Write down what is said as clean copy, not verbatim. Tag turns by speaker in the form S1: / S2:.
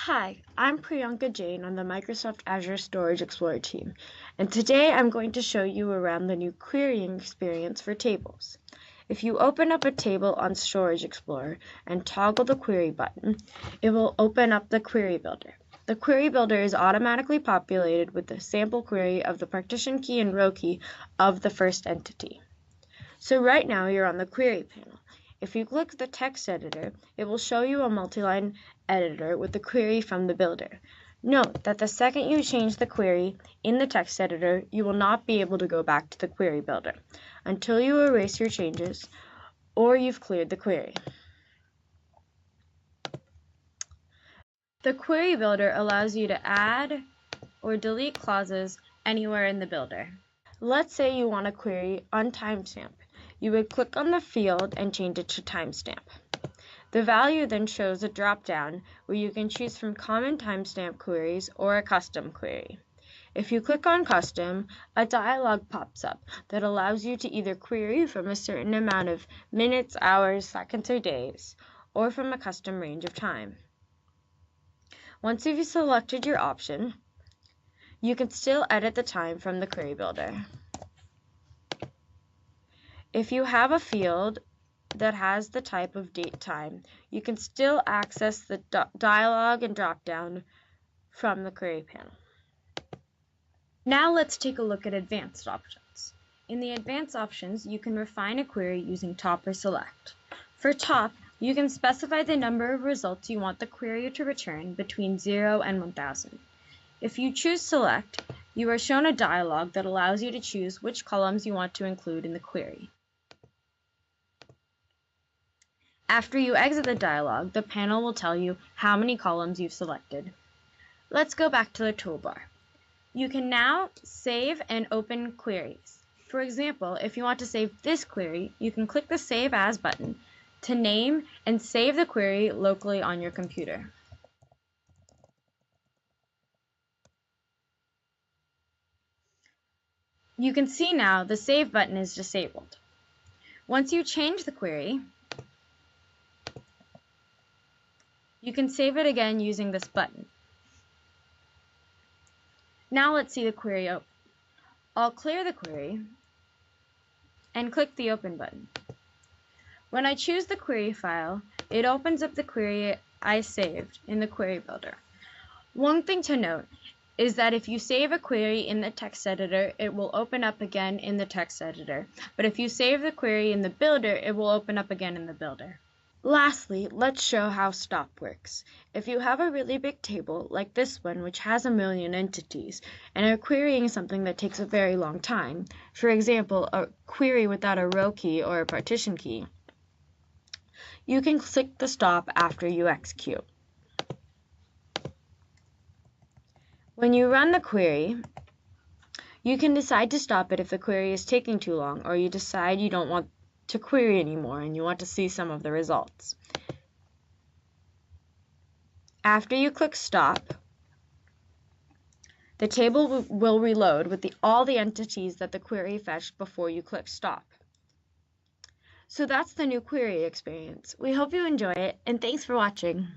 S1: Hi, I'm Priyanka Jain on the Microsoft Azure Storage Explorer team, and today I'm going to show you around the new querying experience for tables. If you open up a table on Storage Explorer and toggle the query button, it will open up the query builder. The query builder is automatically populated with the sample query of the partition key and row key of the first entity. So right now you're on the query panel. If you click the text editor, it will show you a multi-line editor with the query from the builder. Note that the second you change the query in the text editor, you will not be able to go back to the query builder until you erase your changes or you've cleared the query. The query builder allows you to add or delete clauses anywhere in the builder. Let's say you want to query on timestamp. You would click on the field and change it to timestamp. The value then shows a drop-down where you can choose from common timestamp queries or a custom query. If you click on custom, a dialog pops up that allows you to either query from a certain amount of minutes, hours, seconds, or days, or from a custom range of time. Once you've selected your option, you can still edit the time from the query builder. If you have a field that has the type of date time, you can still access the dialog and drop-down from the query panel. Now let's take a look at advanced options. In the advanced options, you can refine a query using top or select. For top, you can specify the number of results you want the query to return between 0 and 1000. If you choose select, you are shown a dialog that allows you to choose which columns you want to include in the query. After you exit the dialog, the panel will tell you how many columns you've selected. Let's go back to the toolbar. You can now save and open queries. For example, if you want to save this query, you can click the Save As button to name and save the query locally on your computer. You can see now the Save button is disabled. Once you change the query, you can save it again using this button. Now let's see the query open. I'll clear the query and click the Open button. When I choose the query file, it opens up the query I saved in the query builder. One thing to note is that if you save a query in the text editor, it will open up again in the text editor. But if you save the query in the builder, it will open up again in the builder. Lastly, let's show how stop works. If you have a really big table, like this one, which has 1 million entities, and are querying something that takes a very long time, for example, a query without a row key or a partition key, you can click the stop after you execute. When you run the query, you can decide to stop it if the query is taking too long, or you decide you don't want to query anymore and you want to see some of the results. After you click stop, the table will reload with all the entities that the query fetched before you click stop. So that's the new query experience. We hope you enjoy it, and thanks for watching.